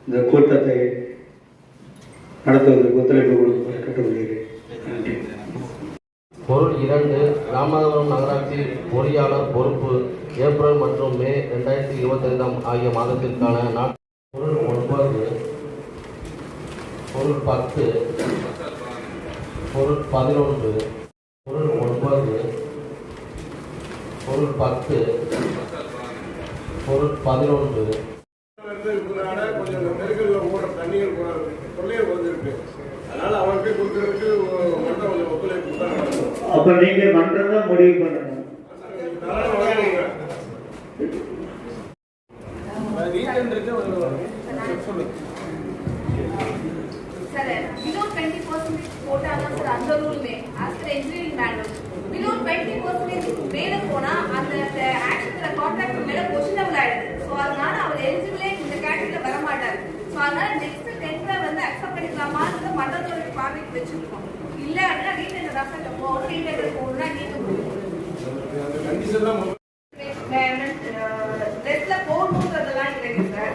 இந்த கூட்டத்தை நடத்துவதற்கு ஒத்துழைப்பு கொடுக்குமாறு கேட்டுக்கொள்கிறேன். நன்றி. பொருள் 2. ராமநாதபுரம் நகராட்சி பொறியாளர் பொறுப்பு ஏப்ரல் மற்றும் மே 2025 ஆகிய மாதத்திற்கான பொருள் 9, பொருள் 10, பொருள் 11, பொருள் 9, பொருள் 10, பொருள் 11. கொஞ்சம் நெருக்கடியில் போடுற தண்ணீர் கொள்ளையர் வந்திருக்கு. அதனால அவருக்கு கொடுக்கறதுக்கு மன்றம் கொஞ்சம் ஒத்துழைப்பு தான். அப்ப நீங்க மன்றம் தான் முடிவு பண்ணணும். below 20% போட்டாலும் சார் அந்த ரூல்மே as per engineering manual below 20% மேல போனா அந்த ஆக்சுவலா கான்ட்ராக்ட் மேல क्वेश्चनபிள் ஆயிடுது. சோ அதனால அவர் எலிஜிபிளே இந்த கேட்டகரியில வர மாட்டாரு. சோ அதனால நெக்ஸ்ட் டெண்டரை வந்து அக்செப்ட் பண்ணிக்கலாமான்னு மன்றத்தோட பார்வைக்கு வச்சிருக்கோம். இல்ல அப்படின்னா ரீடெண்டர் அஃபெக்ட் போகும். ரீடெண்டர் போடுனா நீங்க அந்த கண்டிஷன்லாம் ரெஸ்ட்ல போடுறதெல்லாம் கிடையாது sir.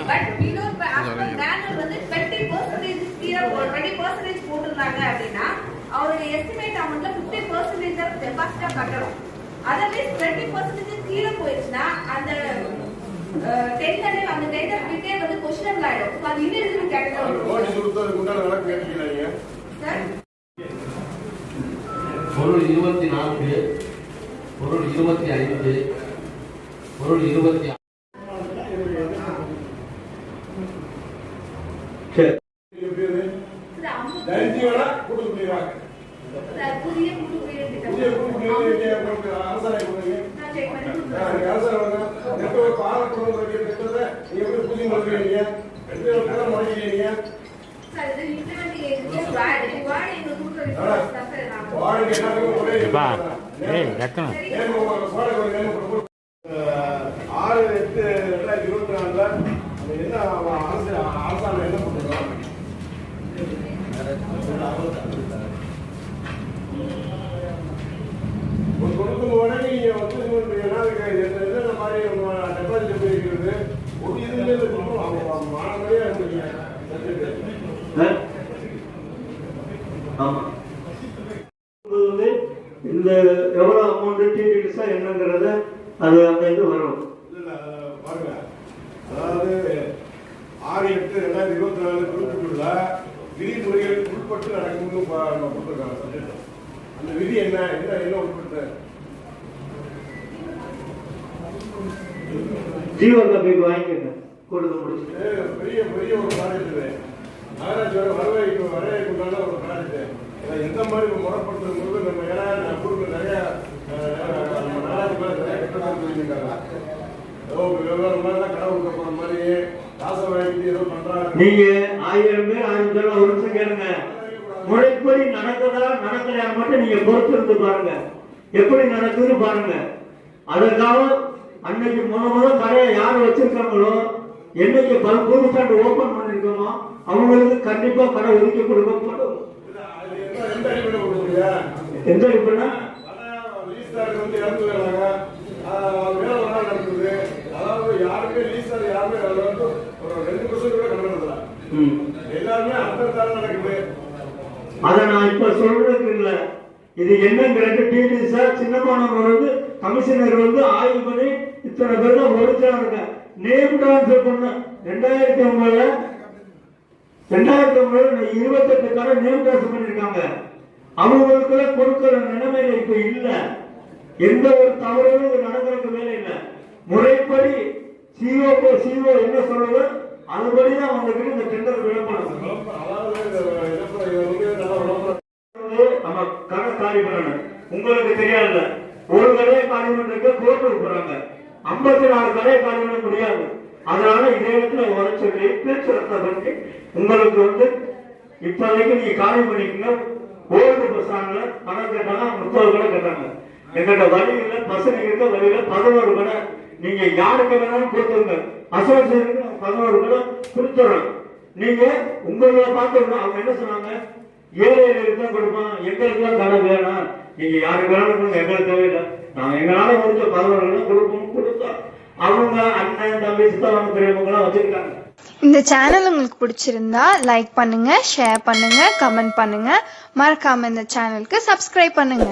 But below after manual வந்து 20% கீழ 20% போட்டுறாங்க அப்படின்னா அவரோட எஸ்டிமேட் அமௌண்ட்ல 50% ஆஃப் டெபாசிட்டா கட்டணும். அதர்வைஸ் 20% கீழ போயிடுச்சுன்னா அந்த டெண்டர் அந்த டெண்டர் விட்டே வந்து क्वेश्चनபிள் ஆயிடும். சோ அது இன்எலிஜிபிள் கேட்டகரி. ஓடி சுத்ததுக்கு முன்னால வழக்கு கேட்கிறீங்க சார். பொருள் 24, பொருள் 25, பொருள் 26. சரி. தைரியமா கூட்டு போயிடுவாங்க. புதிய கூட்டு போயிடுங்க. அரசாணை கொடுங்க. நான் செக் பண்ணி அரசாணை வாங்க. நெட்வொர்க் பாலக்குளம் கிட்டத்தட்ட நீங்க எப்படி புதிய மாத்துறீங்க? நெட்வொர்க் கூட மாத்திக்கிறீங்க. சார் இது இம்ப்ளிமெண்ட் ஏஜென்சி வார்டு எங்க கூட்டு ரிசோர்ஸ் தான் சார். வார்டு என்ன ஒரே பா ஏய் ரக்கன 6/8/2024 என்ன அரசாங்கம் என்ன பண்ணுறோம்? கொடுக்கும் உடனே நீங்க வந்து என்ன மாதிரி டெபாசிட் போயிருக்கிறது ஒரு இதுல மாணவரையா இருக்கீங்க. ஆமா. இந்த எவ்வளவு அமௌண்ட் டீடைல்ஸா என்னங்கிறத அது அந்த இது வரும். பாருங்க, அதாவது 6/8/2024 குறிப்பிட்டுள்ள விதிமுறைகளுக்கு உட்பட்டு நடக்கும்னு கொடுத்துருக்காங்க. அந்த விதி என்ன என்ன உட்பட்டு ஜீவோ காப்பி வாங்கிக்கங்க கொடுக்க முடிச்சு. பெரிய பெரிய ஒரு ப்ராஜெக்ட் இது. நகராட்சியோட வரவேற்க உண்டான ஒரு ப்ராஜெக்ட். எந்த மாதிரி முறைப்படுத்துறது நம்ம ஏன்னா கொடுக்க நிறைய நகராட்சி மேல நிறைய கட்டணம் சொல்லியிருக்காங்க. வெவ்வேறு மாதிரி கடை கொடுக்க போற மாதிரி காசை வாங்கிட்டு ஏதோ பண்றாங்க. நீங்க 1000 பேர் 1000 பேர் ஒரு நிமிஷம் கேளுங்க. முறைப்படி நடக்குதா நடக்கலையா மட்டும் நீங்க பொறுத்து இருந்து பாருங்க. எப்படி நடக்குதுன்னு பாருங்க. அதற்காக அன்னைக்கு முதல் கடையை யார் வச்சிருக்காங்களோ என்னைக்கு புதுசாண்டு ஓபன் பண்ணிருக்கோமோ அவங்களுக்கு கண்டிப்பா கடை ஒதுக்கி கொடுக்கப்படும். எந்த அடிப்படை அதாவது யாருமே லீஸ்டார் யாருமே ஒரு 2% கூட கட்டணம் எல்லாருமே அர்த்தத்தால நடக்குது. அதை நான் இப்ப சொல்றதுக்கு இல்ல. இது என்னங்கிறது டிடிஸா சின்னமானவர் வந்து கமிஷனர் வந்து ஆய்வு பண்ணி இத்தனை பேர் தான் ஒழிச்சாங்க. நேம் டிரான்ஸ்பர் பண்ண 2009 28 கடை நேம் டிரான்ஸ்பர் பண்ணிருக்காங்க. அவங்களுக்குள்ள கொடுக்கிற நிலைமையில இப்ப இல்ல. எந்த ஒரு தவறும் இது நடக்கிறதுக்கு வேலை இல்லை. முறைப்படி சிஓ என்ன சொல்றது அதுபடிதான் அவங்களுக்கு இந்த டெண்டர் விடப்படும். நம்ம கடை காலி பண்ணணும். உங்களுக்கு தெரியாது, ஒரு கடையை காலி பண்றதுக்கு கோர்ட்டுக்கு போறாங்க. 54 கடையை காலி பண்ண முடியாது. அதனால இதே இடத்துல வர சொல்லி பேச்சுரத்தை பற்றி உங்களுக்கு வந்து இப்போதைக்கு நீங்க காலி பண்ணிக்கங்க. ஓல்டு பஸ் ஸ்டாண்ட்ல பணம் கேட்டாங்க, 30 கடை கேட்டாங்க. எங்கிட்ட வழியில பசங்க இருக்க வழியில 11 கடை நீங்க யாருக்கு வேணாலும் கொடுத்துருங்க. அசோசியேஷனுக்கு 11 கடை கொடுத்துறோம். நீங்க உங்களை பார்த்து அவங்க என்ன சொன்னாங்க, ஏழைகளுக்கு தான் கொடுப்பான், எங்களுக்கு தான் கடை வேணாம், நீங்க யாருக்கு வேணாலும் கொடுங்க, எங்களுக்கு தேவையில்லை, நாங்க எங்களால முடிஞ்ச 11 கடை கொடுப்போம் கொடுத்தோம். அவங்க அண்ணன் தம்பி வயசுக்கான பெரியவங்க வச்சிருக்காங்க. இந்த சேனல் உங்களுக்கு பிடிச்சிருந்தா லைக் பண்ணுங்க, ஷேர் பண்ணுங்க, கமெண்ட் பண்ணுங்க. மறக்காம இந்த சேனலுக்கு சப்ஸ்கிரைப் பண்ணுங்க.